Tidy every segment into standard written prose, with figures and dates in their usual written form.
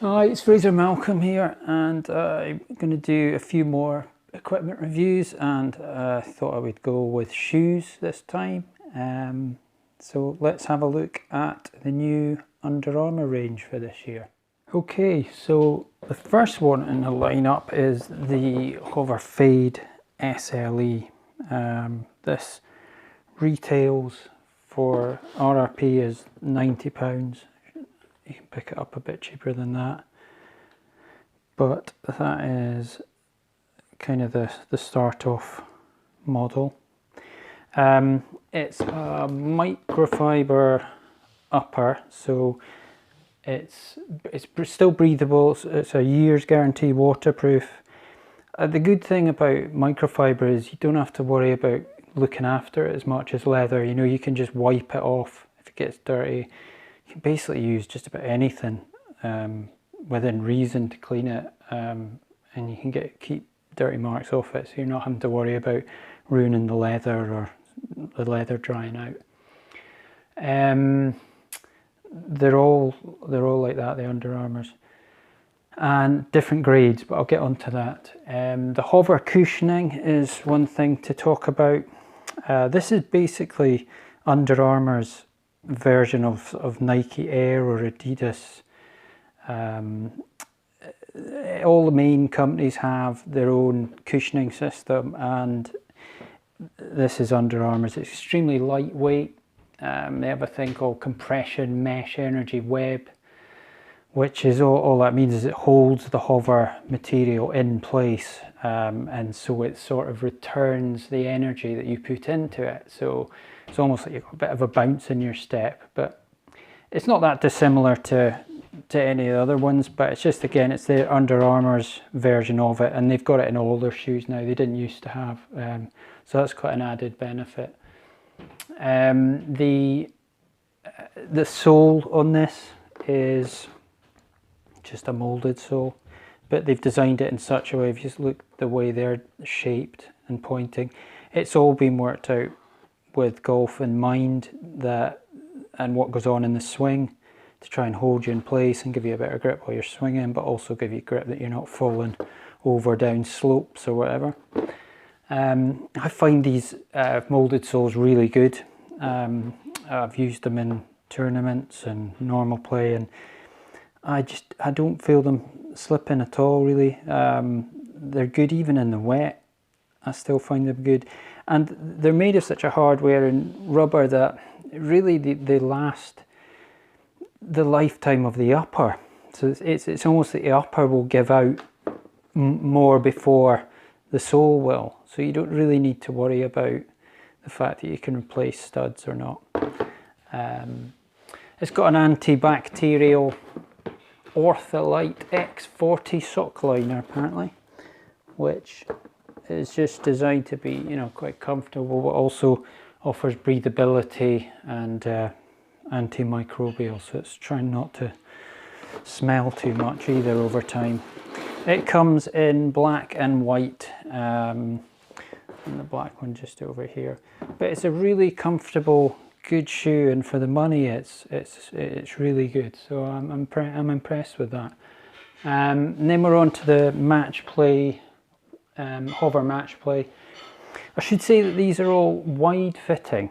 Hi, it's Fraser Malcolm here, and I'm going to do a few more equipment reviews, and thought I would go with shoes this time. So let's have a look at the new Under Armour range for this year. Okay, so the first one in the lineup is the HOVR Fade SLE. This retails for RRP is £90. You can pick it up a bit cheaper than that, but that is kind of the start off model. It's a microfiber upper, so it's still breathable. It's a year's guarantee waterproof. The good thing about microfiber is you don't have to worry about looking after it as much as leather. You know, you can just wipe it off if it gets dirty. You can basically use just about anything within reason to clean it, and you can keep dirty marks off it, so you're not having to worry about ruining the leather or the leather drying out. They're all like that, the Under Armours, and different grades, but I'll get onto that. The HOVR cushioning is one thing to talk about. This is basically Under Armour's version of Nike Air or Adidas. All the main companies have their own cushioning system, and this is Under Armour's. It's extremely lightweight. They have a thing called compression mesh energy web, which is all that means is it holds the HOVR material in place, and so it sort of returns the energy that you put into it. So it's almost like you've got a bit of a bounce in your step, but it's not that dissimilar to any of the other ones, but it's just, again, it's the Under Armour's version of it, and they've got it in all their shoes now. They didn't used to have, so that's quite an added benefit. The sole on this is just a molded sole, but they've designed it in such a way, if you just look the way they're shaped and pointing, it's all been worked out with golf in mind, and what goes on in the swing, to try and hold you in place and give you a better grip while you're swinging, but also give you grip that you're not falling over down slopes or whatever. I find these molded soles really good. I've used them in tournaments and normal play, and I don't feel them slipping at all, really. They're good even in the wet. I still find them good, and they're made of such a hardware and rubber that really they last the lifetime of the upper. So it's almost that the upper will give out more before the sole will, so you don't really need to worry about the fact that you can replace studs or not. It's got an antibacterial Ortholite X40 sock liner, apparently, which is just designed to be, you know, quite comfortable, but also offers breathability and antimicrobial, so it's trying not to smell too much either over time. It comes in black and white, and the black one just over here, but it's a really comfortable, good shoe, and for the money it's really good, so I'm impressed with that. And then we're on to the Match Play, HOVR Match Play. I should say that these are all wide fitting.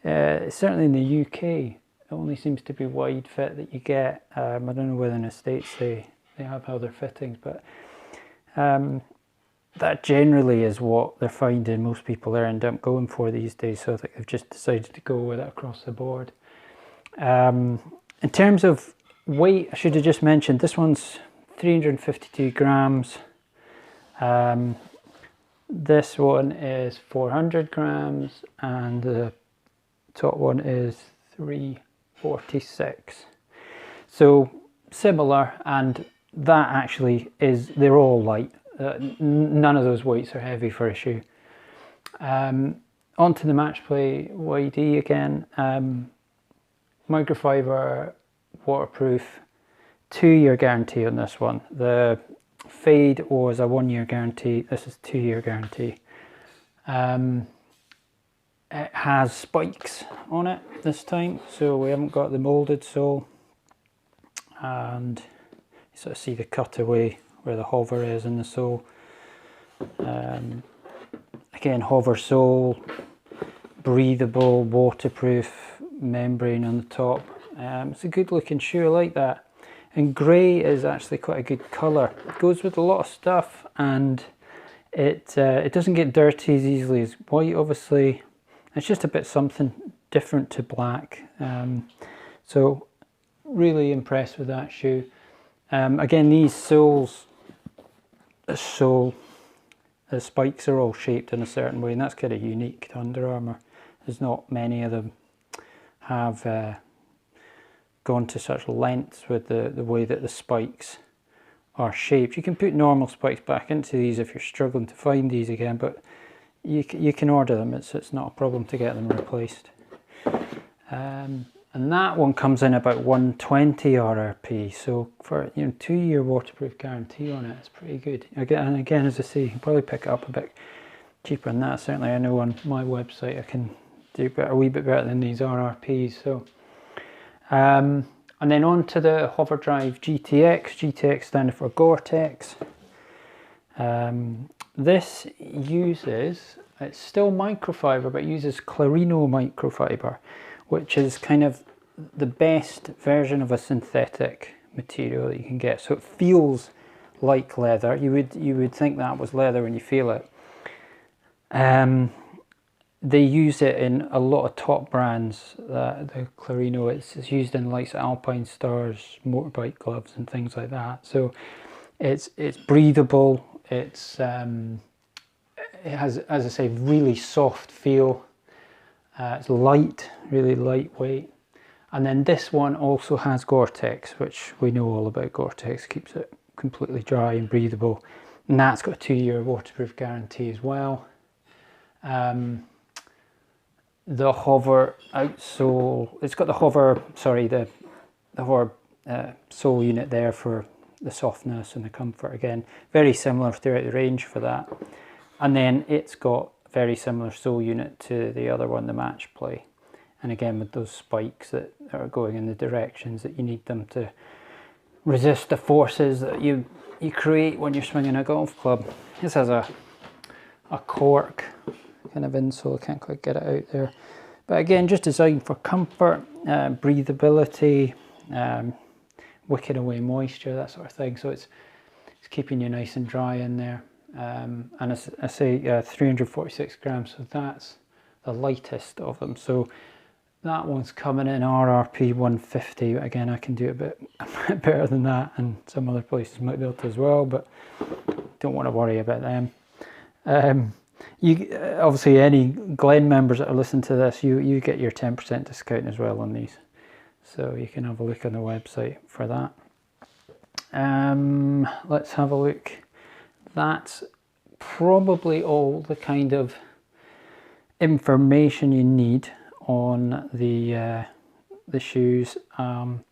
Certainly in the UK, it only seems to be wide fit that you get. I don't know whether in the States they have other fittings, but that generally is what they're finding most people end up going for these days, so I think they've just decided to go with it across the board. In terms of weight, I should have just mentioned this one's 352 grams. This one is 400 grams, and the top one is 346. So similar, and that actually is, they're all light. None of those weights are heavy for a shoe. Onto the Match Play YD again. Microfiber, waterproof, 2-year guarantee on this one. The Fade was a 1-year guarantee. This is 2-year guarantee. It has spikes on it this time, so we haven't got the molded sole. and you sort of see the cutaway where the hover is in the sole. Again, hover sole, breathable, waterproof membrane on the top. It's a good looking shoe, I like that. And grey is actually quite a good colour. It goes with a lot of stuff, and it doesn't get dirty as easily as white, obviously. It's just a bit something different to black. So really impressed with that shoe. Again, these soles, the spikes are all shaped in a certain way, and that's kind of unique to Under Armour. There's not many of them have gone to such lengths with the way that the spikes are shaped. You can put normal spikes back into these if you're struggling to find these again, but you can order them. It's not a problem to get them replaced. And that one comes in about 120 RRP. So for 2-year waterproof guarantee on it, it's pretty good. And again, as I say, you can probably pick it up a bit cheaper than that. Certainly, I know on my website I can do a wee bit better than these RRPs. So. And then on to the HOVR Drive GTX. GTX standing for Gore-Tex. This uses, it's still microfiber, but it uses Clarino microfiber, which is kind of the best version of a synthetic material that you can get. So it feels like leather. You would think that was leather when you feel it. They use it in a lot of top brands, the Clarino. It's used in likes of Alpine Stars, motorbike gloves and things like that. So it's breathable, it has, as I say, really soft feel. It's light, really lightweight. And then this one also has Gore-Tex, which we know all about. Gore-Tex keeps it completely dry and breathable. And that's got a 2-year waterproof guarantee as well. The HOVR outsole, it's got the HOVR, the HOVR sole unit there for the softness and the comfort. Again, very similar throughout the range for that. And then it's got a very similar sole unit to the other one, the Match Play. And again, with those spikes that are going in the directions that you need them to resist the forces that you create when you're swinging a golf club. This has a cork kind of insole, I can't quite get it out there, but again, just designed for comfort, breathability, wicking away moisture, that sort of thing. So it's keeping you nice and dry in there. And as I say, 346 grams, so that's the lightest of them. So that one's coming in RRP 150. Again, I can do a bit better than that, and some other places might be able to as well, but don't want to worry about them. Obviously, any Glen members that are listening to this, you get your 10% discount as well on these, so you can have a look on the website for that. Let's have a look. That's probably all the kind of information you need on the shoes. I'm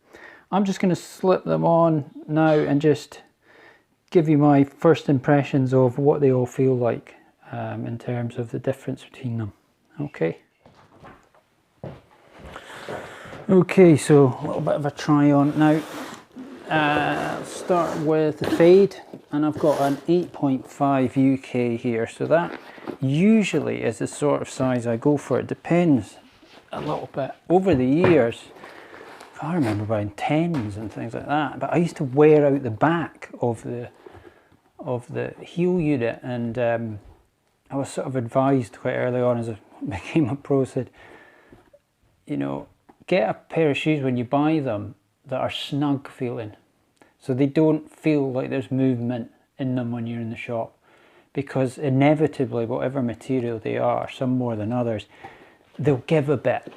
just going to slip them on now and just give you my first impressions of what they all feel like. In terms of the difference between them. Okay, so a little bit of a try on now. I'll start with the fade, and I've got an 8.5 UK here, so that usually is the sort of size I go for. It depends a little bit. Over the years, I remember buying 10s and things like that, but I used to wear out the back of the heel unit, and I was sort of advised quite early on as I became a pro, said, get a pair of shoes when you buy them that are snug feeling, so they don't feel like there's movement in them when you're in the shop, because inevitably, whatever material they are, some more than others, they'll give a bit.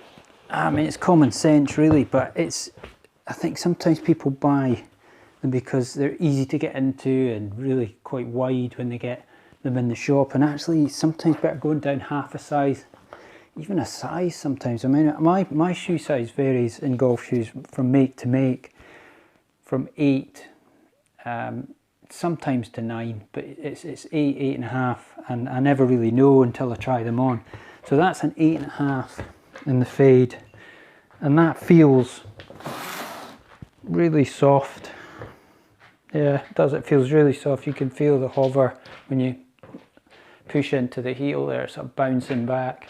I mean, it's common sense really, but I think sometimes people buy them because they're easy to get into and really quite wide when they get them in the shop, and actually sometimes better going down half a size, even a size sometimes. I mean, my shoe size varies in golf shoes from make to make, from 8 sometimes to 9, but it's 8, 8.5, and I never really know until I try them on. So that's an 8.5 in the fade, and that feels really soft. Yeah, it does. It feels really soft. You can feel the hover when you push into the heel there, sort of bouncing back.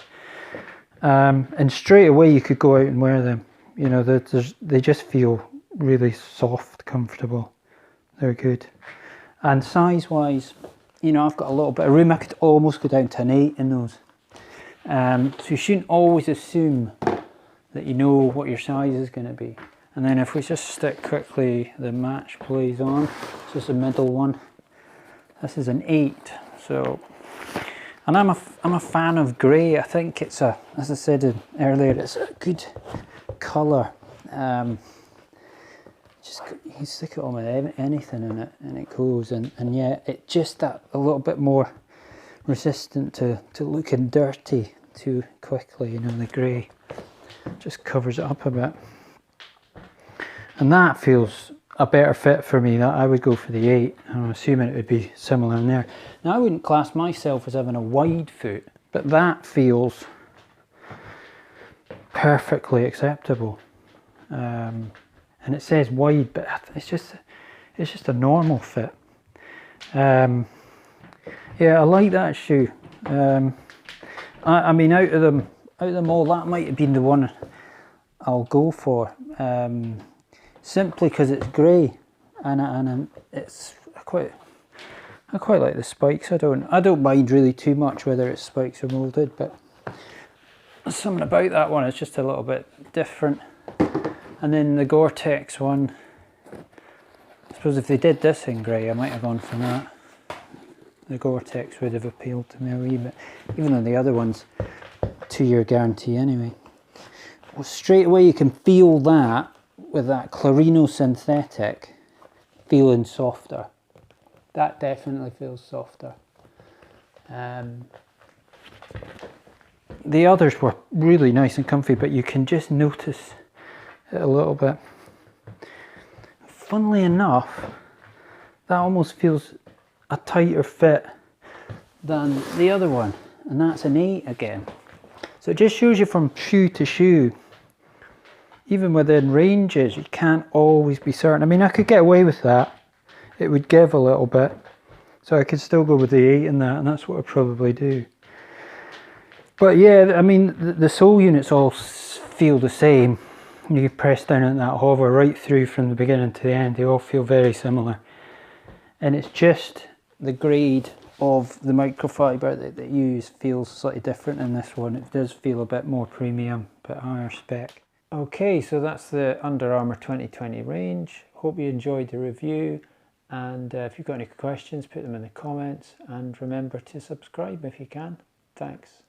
And straight away you could go out and wear them. You know, they just feel really soft, comfortable. They're good. And size-wise, you know, I've got a little bit of room. I could almost go down to an 8 in those. So you shouldn't always assume that you know what your size is going to be. And then if we just stick quickly the match plays on, this is the middle one. This is an 8. So, and I'm a fan of grey. I think it's a, as I said earlier, it's a good colour. Just you stick it on with anything in it and it goes, and yeah, it just that a little bit more resistant to looking dirty too quickly. You know, the grey just covers it up a bit, and that feels a better fit for me. That I would go for the 8. I'm assuming it would be similar in there. Now I wouldn't class myself as having a wide foot, but that feels perfectly acceptable. And it says wide, but it's just a normal fit. Yeah, I like that shoe. I mean, out of them all, that might have been the one I'll go for. Simply because it's grey, and it's I quite like the spikes. I don't mind really too much whether it's spikes or moulded, but there's something about that one. It's just a little bit different. And then the Gore-Tex one, I suppose if they did this in grey, I might have gone for that. The Gore-Tex would have appealed to me a wee bit, even though the other one's 2-year guarantee anyway. Well, straight away you can feel that with that Clarino synthetic feeling softer. That definitely feels softer. The others were really nice and comfy, but you can just notice it a little bit. Funnily enough, that almost feels a tighter fit than the other one, and that's an 8 again. So it just shows you from shoe to shoe, even within ranges, you can't always be certain. I mean, I could get away with that. It would give a little bit, so I could still go with the 8 in that, and that's what I'd probably do. But yeah, I mean, the sole units all feel the same. You can press down on that hover right through from the beginning to the end. They all feel very similar. And it's just the grade of the microfiber that they use feels slightly different in this one. It does feel a bit more premium, a bit higher spec. Okay, so that's the Under Armour 2020 range. Hope you enjoyed the review. And if you've got any questions, put them in the comments. And remember to subscribe if you can. Thanks.